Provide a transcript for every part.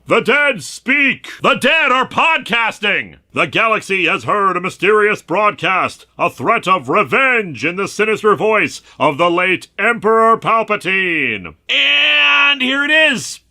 The dead speak! The dead are podcasting! The galaxy has heard a mysterious broadcast, a threat of revenge in the sinister voice of the late Emperor Palpatine. And here it is!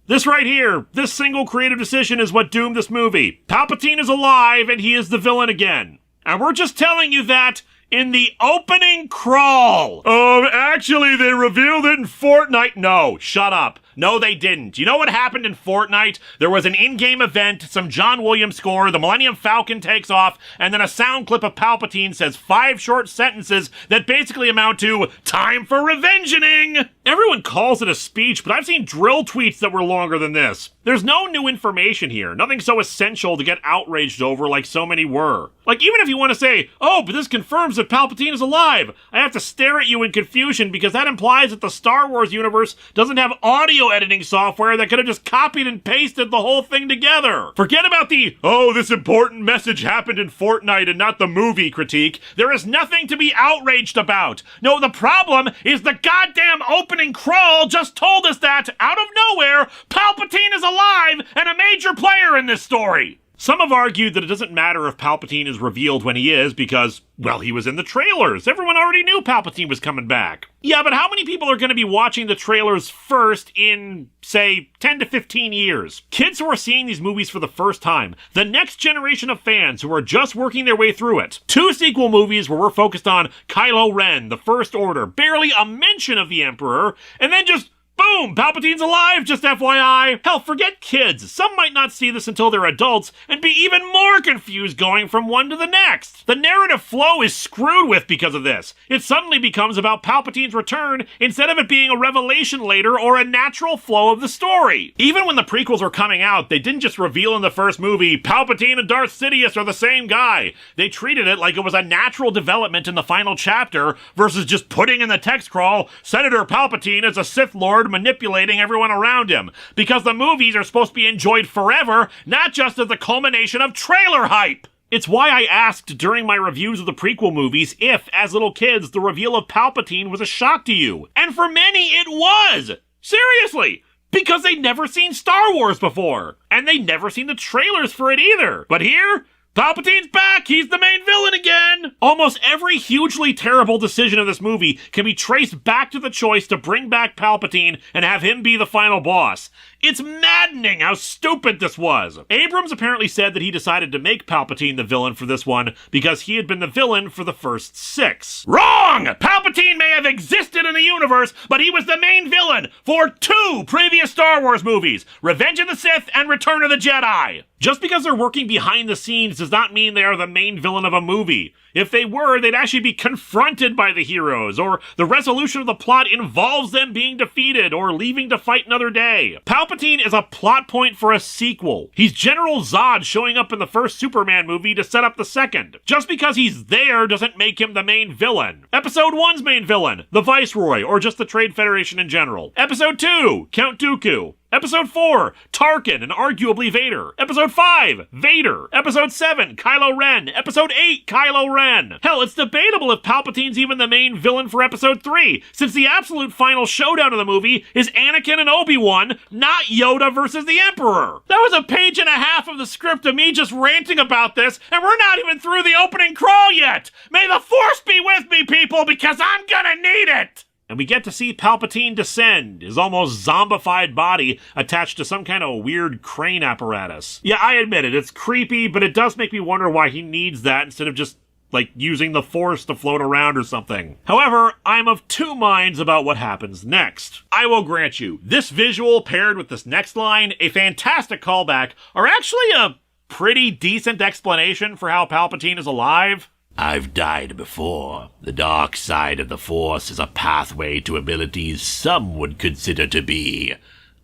This right here, this single creative decision is what doomed this movie. Palpatine is alive and he is the villain again. And we're just telling you that in the opening crawl. Actually, they revealed it in Fortnite. No, shut up. No, they didn't. You know what happened in Fortnite? There was an in-game event, some John Williams score, the Millennium Falcon takes off, and then a sound clip of Palpatine says 5 short sentences that basically amount to, "Time for revengeing!" Everyone calls it a speech, but I've seen drill tweets that were longer than this. There's no new information here, nothing so essential to get outraged over like so many were. Like, even if you want to say, oh, but this confirms that Palpatine is alive, I have to stare at you in confusion because that implies that the Star Wars universe doesn't have audio editing software that could have just copied and pasted the whole thing together. Forget about the, oh, this important message happened in Fortnite and not the movie critique. There is nothing to be outraged about. No, the problem is the goddamn opening crawl just told us that, out of nowhere, Palpatine is alive and a major player in this story. Some have argued that it doesn't matter if Palpatine is revealed when he is because, well, he was in the trailers. Everyone already knew Palpatine was coming back. Yeah, but how many people are going to be watching the trailers first in, say, 10 to 15 years? Kids who are seeing these movies for the first time. The next generation of fans who are just working their way through it. 2 sequel movies where we're focused on Kylo Ren, the First Order, barely a mention of the Emperor, and then just boom! Palpatine's alive, just FYI. Hell, forget kids. Some might not see this until they're adults and be even more confused going from one to the next. The narrative flow is screwed with because of this. It suddenly becomes about Palpatine's return instead of it being a revelation later or a natural flow of the story. Even when the prequels were coming out, they didn't just reveal in the first movie, Palpatine and Darth Sidious are the same guy. They treated it like it was a natural development in the final chapter versus just putting in the text crawl, Senator Palpatine is a Sith Lord manipulating everyone around him, because the movies are supposed to be enjoyed forever, not just as the culmination of trailer hype. It's why I asked during my reviews of the prequel movies if, as little kids, the reveal of Palpatine was a shock to you. And for many, it was! Seriously! Because they'd never seen Star Wars before. And they'd never seen the trailers for it either. But here, Palpatine's back! He's the main villain again! Almost every hugely terrible decision of this movie can be traced back to the choice to bring back Palpatine and have him be the final boss. It's maddening how stupid this was. Abrams apparently said that he decided to make Palpatine the villain for this one because he had been the villain for the first 6. Wrong! Palpatine may have existed in the universe, but he was the main villain for 2 previous Star Wars movies, Revenge of the Sith and Return of the Jedi. Just because they're working behind the scenes does not mean they are the main villain of a movie. If they were, they'd actually be confronted by the heroes, or the resolution of the plot involves them being defeated or leaving to fight another day. Palpatine is a plot point for a sequel. He's General Zod showing up in the first Superman movie to set up the second. Just because he's there doesn't make him the main villain. Episode 1's main villain, the Viceroy, or just the Trade Federation in general. Episode 2, Count Dooku. Episode 4, Tarkin and arguably Vader. Episode 5, Vader. Episode 7, Kylo Ren. Episode 8, Kylo Ren. Hell, it's debatable if Palpatine's even the main villain for Episode 3, since the absolute final showdown of the movie is Anakin and Obi-Wan, not Yoda versus the Emperor. That was a page and a half of the script of me just ranting about this, and we're not even through the opening crawl yet. May the Force be with me, people, because I'm gonna need it! And we get to see Palpatine descend, his almost zombified body attached to some kind of weird crane apparatus. Yeah, I admit it, it's creepy, but it does make me wonder why he needs that instead of just, like, using the Force to float around or something. However, I'm of 2 minds about what happens next. I will grant you, this visual paired with this next line, a fantastic callback, are actually a pretty decent explanation for how Palpatine is alive. I've died before. The dark side of the Force is a pathway to abilities some would consider to be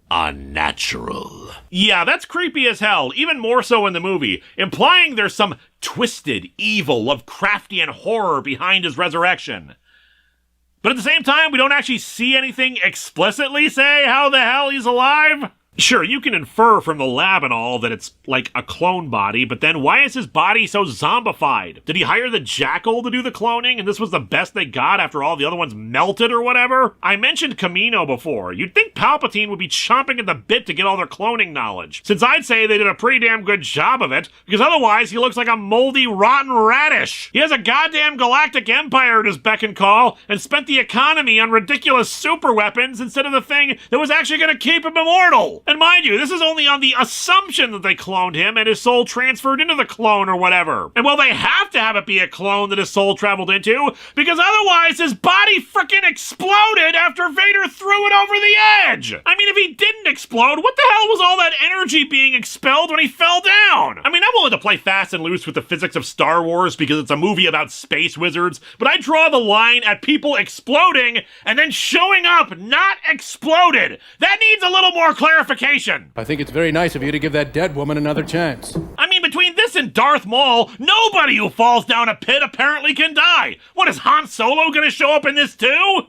unnatural. Yeah, that's creepy as hell, even more so in the movie, implying there's some twisted evil, Lovecraftian horror behind his resurrection. But at the same time, we don't actually see anything explicitly say how the hell he's alive. Sure, you can infer from the lab and all that it's like a clone body, but then why is his body so zombified? Did he hire the Jackal to do the cloning, and this was the best they got after all the other ones melted or whatever? I mentioned Kamino before. You'd think Palpatine would be chomping at the bit to get all their cloning knowledge, since I'd say they did a pretty damn good job of it, because otherwise he looks like a moldy, rotten radish. He has a goddamn galactic empire at his beck and call, and spent the economy on ridiculous super weapons instead of the thing that was actually going to keep him immortal. And mind you, this is only on the assumption that they cloned him and his soul transferred into the clone or whatever. And well, they have to have it be a clone that his soul traveled into, because otherwise his body frickin' exploded after Vader threw it over the edge. I mean, if he didn't explode, what the hell was all that energy being expelled when he fell down? I mean, I'm willing to play fast and loose with the physics of Star Wars because it's a movie about space wizards, but I draw the line at people exploding and then showing up not exploded. That needs a little more clarification. I think it's very nice of you to give that dead woman another chance. I mean, between this and Darth Maul, nobody who falls down a pit apparently can die. What, is Han Solo gonna show up in this too?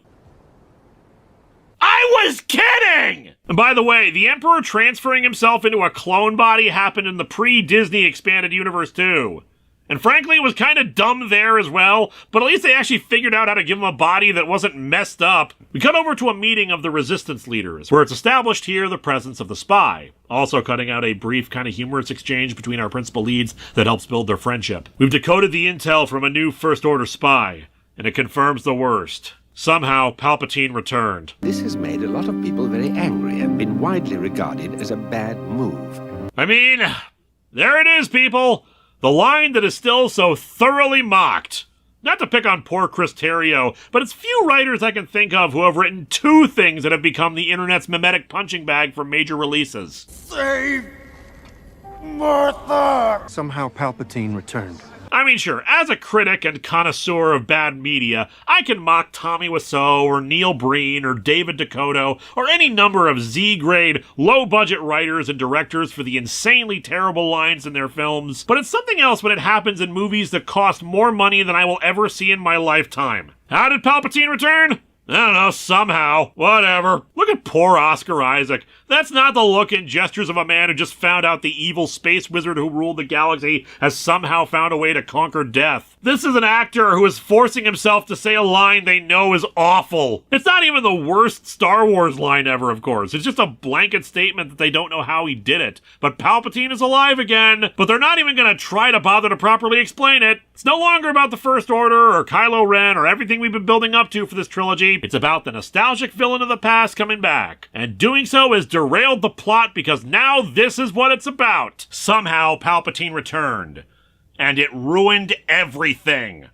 I was kidding! And by the way, the Emperor transferring himself into a clone body happened in the pre-Disney expanded universe too. And frankly, it was kind of dumb there as well, but at least they actually figured out how to give him a body that wasn't messed up. We cut over to a meeting of the Resistance leaders, where it's established here the presence of the spy, also cutting out a brief, kind of humorous exchange between our principal leads that helps build their friendship. We've decoded the intel from a new First Order spy, and it confirms the worst. Somehow, Palpatine returned. This has made a lot of people very angry and been widely regarded as a bad move. I mean, there it is, people! The line that is still so thoroughly mocked. Not to pick on poor Chris Terrio, but it's few writers I can think of who have written two things that have become the internet's mimetic punching bag for major releases. Save Martha! Somehow Palpatine returned. I mean, sure, as a critic and connoisseur of bad media, I can mock Tommy Wiseau or Neil Breen or David Dakota or any number of Z-grade, low-budget writers and directors for the insanely terrible lines in their films, but it's something else when it happens in movies that cost more money than I will ever see in my lifetime. How did Palpatine return? I don't know, somehow. Whatever. Look at poor Oscar Isaac. That's not the look and gestures of a man who just found out the evil space wizard who ruled the galaxy has somehow found a way to conquer death. This is an actor who is forcing himself to say a line they know is awful. It's not even the worst Star Wars line ever, of course. It's just a blanket statement that they don't know how he did it. But Palpatine is alive again, but they're not even gonna try to bother to properly explain it. It's no longer about the First Order or Kylo Ren or everything we've been building up to for this trilogy. It's about the nostalgic villain of the past coming back. And doing so has derailed the plot because now this is what it's about. Somehow Palpatine returned. And it ruined everything.